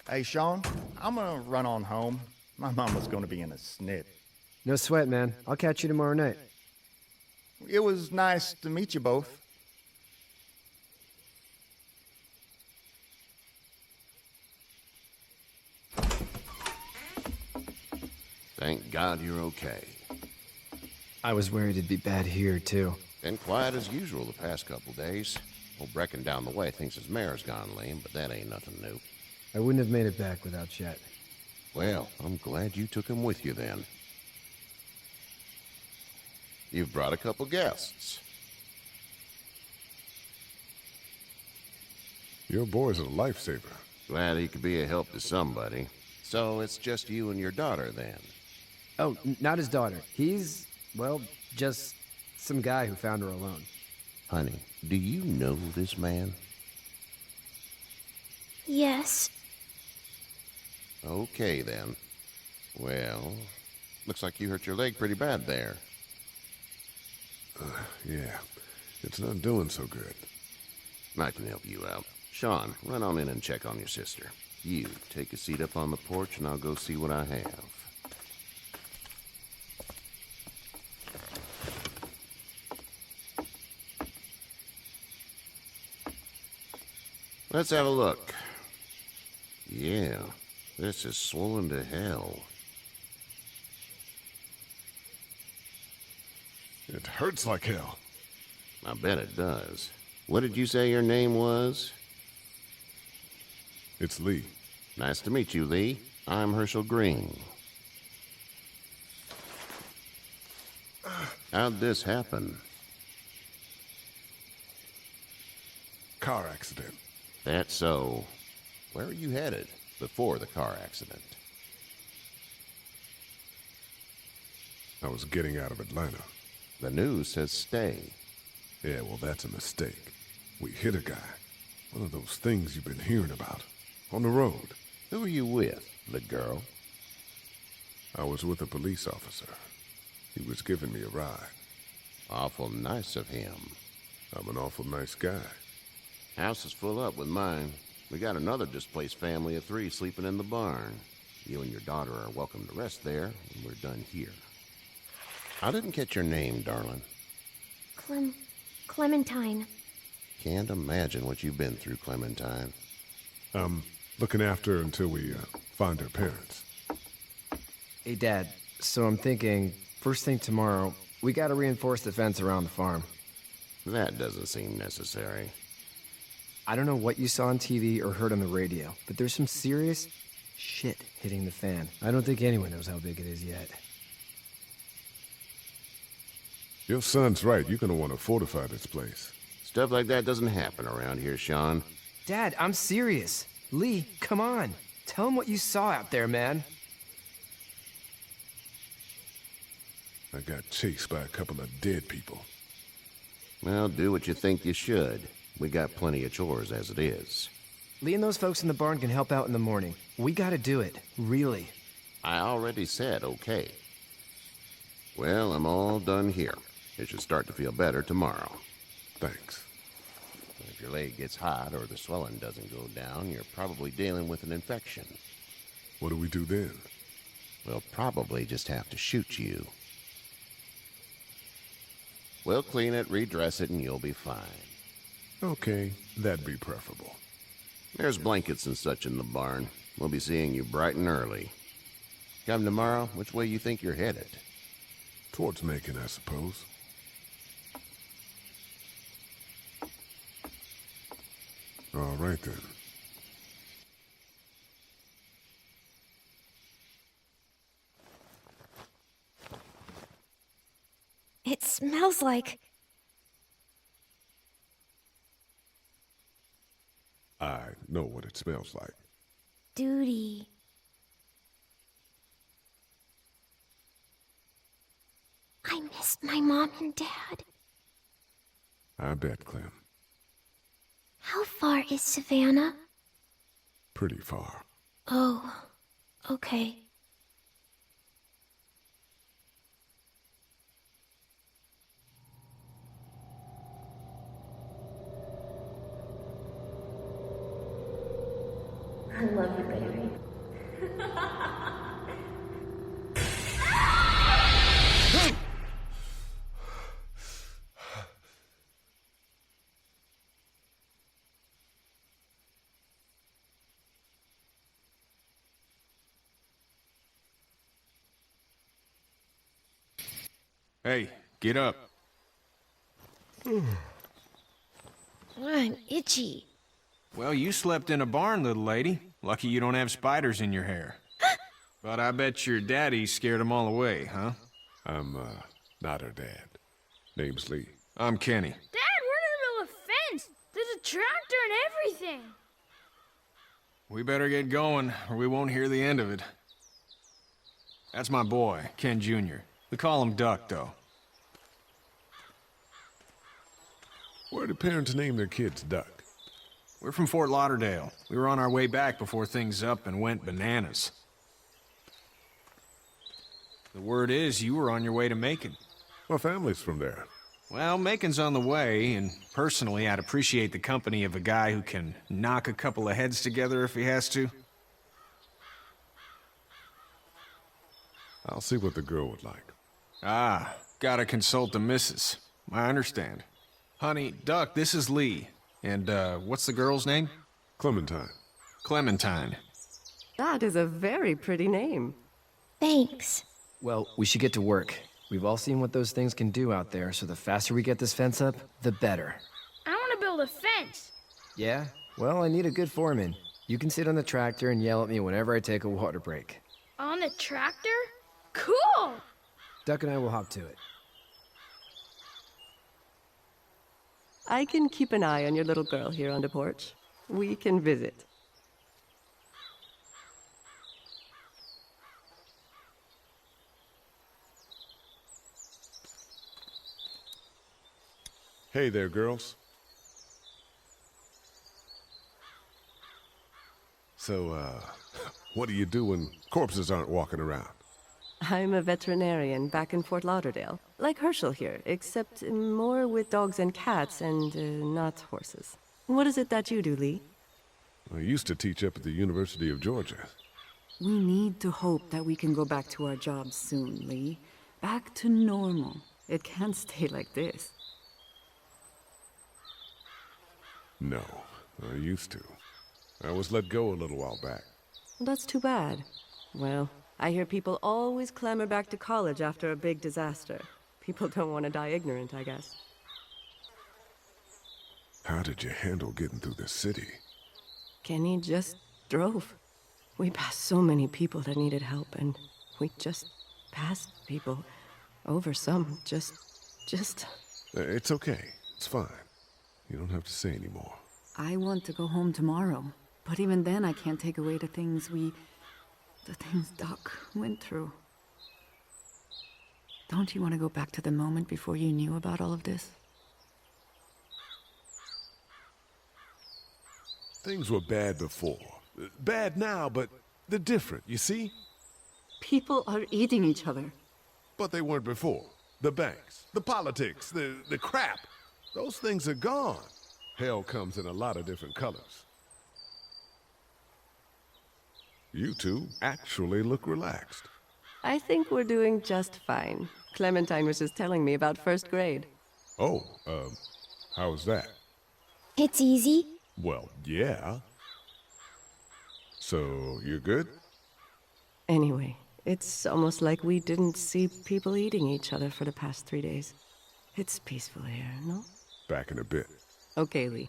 Hey, Sean, I'm gonna run on home. My mama's gonna be in a snit. No sweat, man. I'll catch you tomorrow night. It was nice to meet you both. Thank God you're okay. I was worried it'd be bad here, too. Been quiet as usual the past couple days. Old Brecken down the way thinks his mare's gone lame, but that ain't nothing new. I wouldn't have made it back without Chet. Well, I'm glad you took him with you then. You've brought a couple guests. Your boy's a lifesaver. Glad he could be a help to somebody. So it's just you and your daughter then? Oh, not his daughter. He's, well, just some guy who found her alone. Honey, do you know this man? Yes. Okay then. Well, looks like you hurt your leg pretty bad there. Yeah, it's not doing so good. I can help you out. Sean, run on in and check on your sister. You, take a seat up on the porch and I'll go see what I have. Let's have a look. Yeah, this is swollen to hell. It hurts like hell. I bet it does. What did you say your name was? It's Lee. Nice to meet you, Lee. I'm Hershal Green. How'd this happen? Car accident. That's so. Where are you headed before the car accident? I was getting out of Atlanta. The news says stay. Yeah, well, that's a mistake. We hit a guy. One of those things you've been hearing about. On the road. Who are you with? The girl? I was with a police officer. He was giving me a ride. Awful nice of him. I'm an awful nice guy. House is full up with mine. We got another displaced family of 3 sleeping in the barn. You and your daughter are welcome to rest there when we're done here. I didn't catch your name, darling. Clementine. Can't imagine what you've been through, Clementine. I'm looking after her until we find her parents. Hey, Dad, so I'm thinking, first thing tomorrow, we gotta reinforce the fence around the farm. That doesn't seem necessary. I don't know what you saw on TV or heard on the radio, but there's some serious shit hitting the fan. I don't think anyone knows how big it is yet. Your son's right. You're gonna want to fortify this place. Stuff like that doesn't happen around here, Sean. Dad, I'm serious. Lee, come on. Tell him what you saw out there, man. I got chased by a couple of dead people. Well, do what you think you should. We got plenty of chores as it is. Lee and those folks in the barn can help out in the morning. We gotta do it. Really. I already said okay. Well, I'm all done here. It should start to feel better tomorrow. Thanks. If your leg gets hot or the swelling doesn't go down, you're probably dealing with an infection. What do we do then? We'll probably just have to shoot you. We'll clean it, redress it, and you'll be fine. Okay, that'd be preferable. There's blankets and such in the barn. We'll be seeing you bright and early. Come tomorrow, which way you think you're headed? Towards Macon, I suppose. All right, then. It smells like... I know what it smells like. duty. I miss my mom and dad. I bet, Clem. How far is Savannah? Pretty far. Oh, okay. I love you, baby. Hey, get up. I'm itchy. Well, you slept in a barn, little lady. Lucky you don't have spiders in your hair. But I bet your daddy scared them all away, huh? I'm, not her dad. Name's Lee. I'm Kenny. Dad, we're in the middle of a fence. There's a tractor and everything. We better get going, or we won't hear the end of it. That's my boy, Ken Jr. We call him Duck, though. Where do parents name their kids Duck? We're from Fort Lauderdale. We were on our way back before things up and went bananas. The word is you were on your way to Macon. My family's from there. Well, Macon's on the way, and personally, I'd appreciate the company of a guy who can knock a couple of heads together if he has to. I'll see what the girl would like. Ah, gotta consult the missus. I understand. Honey, Duck, this is Lee. And, what's the girl's name? Clementine. Clementine. That is a very pretty name. Thanks. Well, we should get to work. We've all seen what those things can do out there, so the faster we get this fence up, the better. I want to build a fence. Yeah? Well, I need a good foreman. You can sit on the tractor and yell at me whenever I take a water break. On the tractor? Cool! Duck and I will hop to it. I can keep an eye on your little girl here on the porch. We can visit. Hey there, girls. So, what do you do when corpses aren't walking around? I'm a veterinarian back in Fort Lauderdale, like Hershal here, except more with dogs and cats and not horses. What is it that you do, Lee? I used to teach up at the University of Georgia. We need to hope that we can go back to our jobs soon, Lee. Back to normal. It can't stay like this. No, I used to. I was let go a little while back. That's too bad. Well, I hear people always clamor back to college after a big disaster. People don't want to die ignorant, I guess. How did you handle getting through the city? Kenny just drove. We passed so many people that needed help, and we just passed people over some. Just... It's okay. It's fine. You don't have to say anymore. I want to go home tomorrow. But even then, I can't take away the things Duck went through. Don't you want to go back to the moment before you knew about all of this? Things were bad before. Bad now, but they're different, you see? People are eating each other. But they weren't before. The banks, the politics, the crap. Those things are gone. Hell comes in a lot of different colors. You two actually look relaxed. I think we're doing just fine. Clementine was just telling me about first grade. Oh, how was that? It's easy. Well, yeah. So, you're good? Anyway, it's almost like we didn't see people eating each other for the past 3 days. It's peaceful here, no? Back in a bit. Okay, Lee.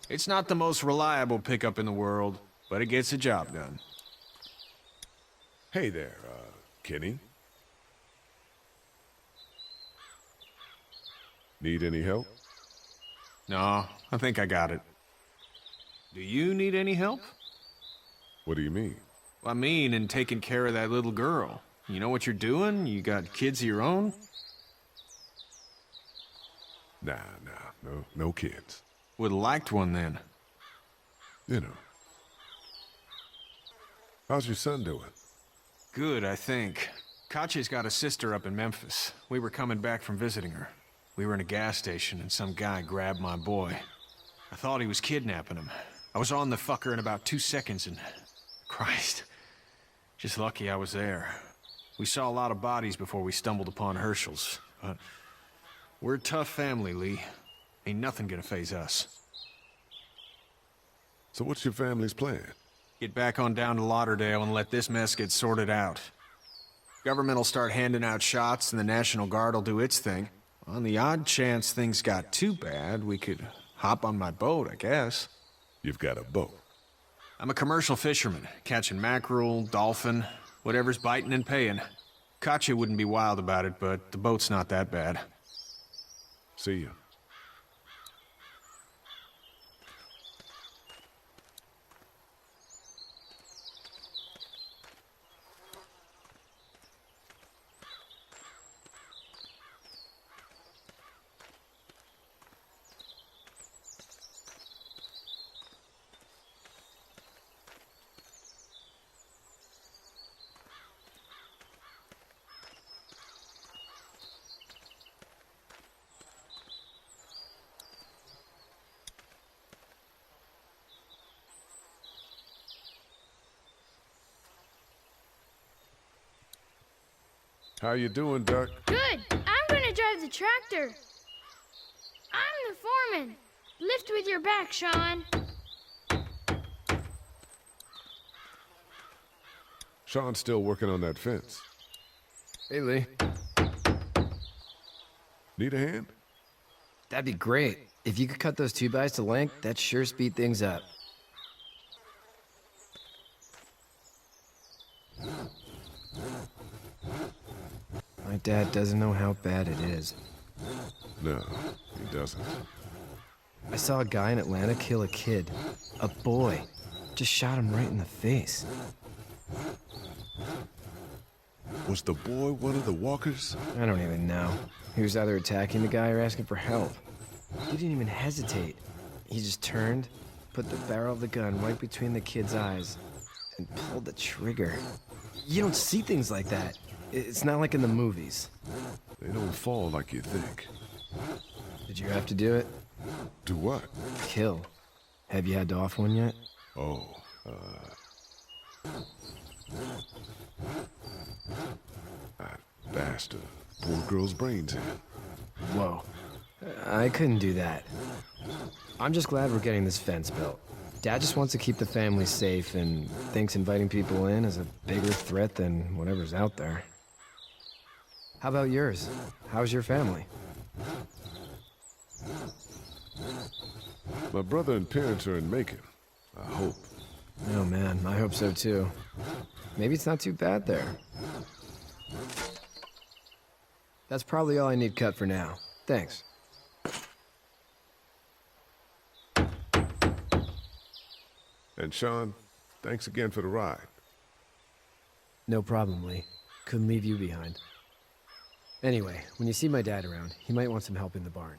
It's not the most reliable pickup in the world, but it gets the job done. Hey there, Kenny. Need any help? No, I think I got it. Do you need any help? What do you mean? I mean, in taking care of that little girl. You know what you're doing? You got kids of your own? Nah, no kids. Would've liked one then. You know. How's your son doing? Good, I think. Kache's got a sister up in Memphis. We were coming back from visiting her. We were in a gas station and some guy grabbed my boy. I thought he was kidnapping him. I was on the fucker in about 2 seconds and... Christ. Just lucky I was there. We saw a lot of bodies before we stumbled upon Hershal's, but... We're a tough family, Lee. Ain't nothing gonna faze us. So what's your family's plan? Get back on down to Lauderdale and let this mess get sorted out. Government will start handing out shots and the National Guard will do its thing. On the odd chance things got too bad, we could hop on my boat, I guess. You've got a boat. I'm a commercial fisherman, catching mackerel, dolphin, whatever's biting and paying. Katya wouldn't be wild about it, but the boat's not that bad. See ya. How you doing, Duck? Good. I'm gonna drive the tractor. I'm the foreman. Lift with your back, Sean. Sean's still working on that fence. Hey, Lee. Need a hand? That'd be great. If you could cut those 2x to length, that'd sure speed things up. My dad doesn't know how bad it is. No, he doesn't. I saw a guy in Atlanta kill a kid. A boy. Just shot him right in the face. Was the boy one of the walkers? I don't even know. He was either attacking the guy or asking for help. He didn't even hesitate. He just turned, put the barrel of the gun right between the kid's eyes, and pulled the trigger. You don't see things like that. It's not like in the movies. They don't fall like you think. Did you have to do it? Do what? Kill. Have you had to off one yet? Oh, I bashed a poor girl's brains in. Whoa. I couldn't do that. I'm just glad we're getting this fence built. Dad just wants to keep the family safe and thinks inviting people in is a bigger threat than whatever's out there. How about yours? How's your family? My brother and parents are in Macon. I hope. Oh man, I hope so too. Maybe it's not too bad there. That's probably all I need cut for now. Thanks. And Sean, thanks again for the ride. No problem, Lee. Couldn't leave you behind. Anyway, when you see my dad around, he might want some help in the barn.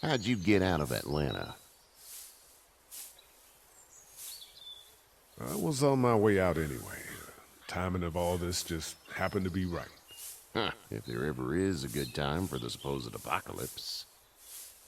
How'd you get out of Atlanta? I was on my way out anyway. Timing of all this just happened to be right. Huh, if there ever is a good time for the supposed apocalypse.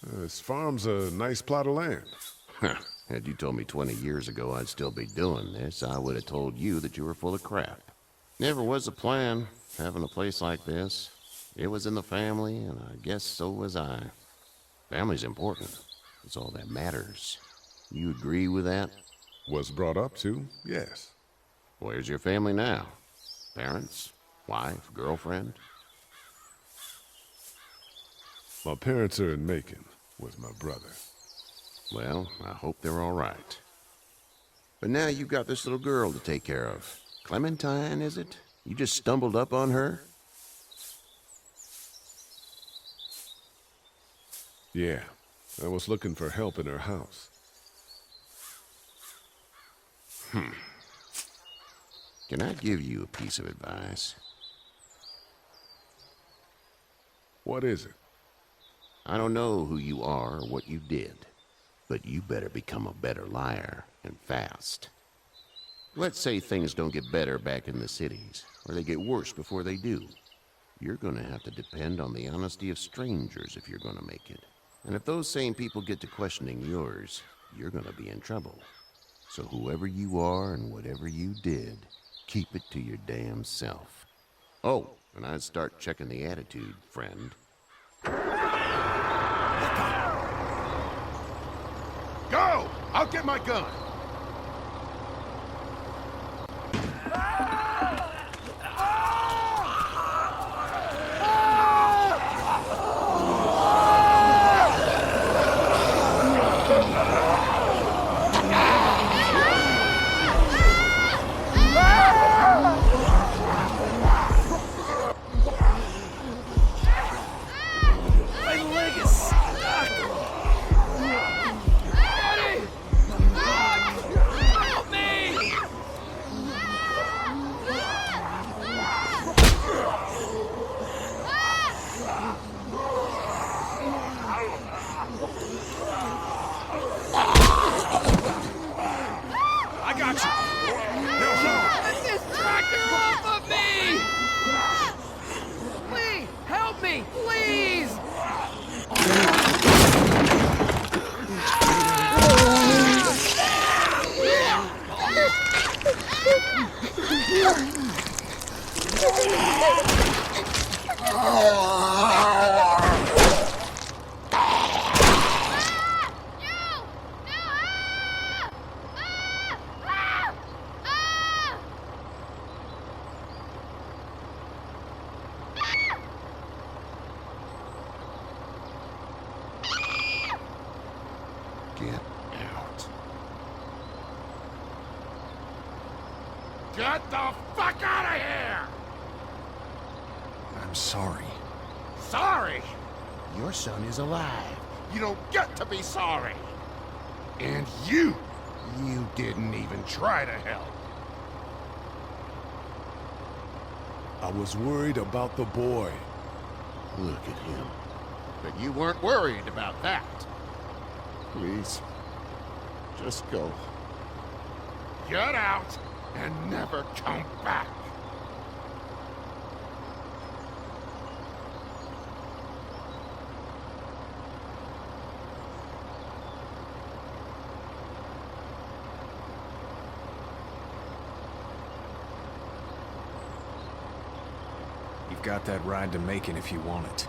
This farm's a nice plot of land. Huh, had you told me 20 years ago I'd still be doing this, I would have told you that you were full of crap. Never was a plan, having a place like this. It was in the family, and I guess so was I. Family's important. It's all that matters. You agree with that? Was brought up to, yes. Where's your family now? Parents? Wife? Girlfriend? My parents are in Macon with my brother. Well, I hope they're all right. But now you've got this little girl to take care of. Clementine, is it? You just stumbled up on her? Yeah, I was looking for help in her house. Can I give you a piece of advice? What is it? I don't know who you are or what you did, but you better become a better liar, and fast. Let's say things don't get better back in the cities, or they get worse before they do. You're gonna have to depend on the honesty of strangers if you're gonna make it. And if those same people get to questioning yours, you're gonna be in trouble. So whoever you are and whatever you did, keep it to your damn self. Oh, and I'd start checking the attitude, friend. Go! I'll get my gun! Get out. Get the fuck out of here! I'm sorry. Sorry? Your son is alive. You don't get to be sorry. And you didn't even try to help. I was worried about the boy. Look at him. But you weren't worried about that. Please, just go. Get out and never come back. You've got that ride to Macon if you want it.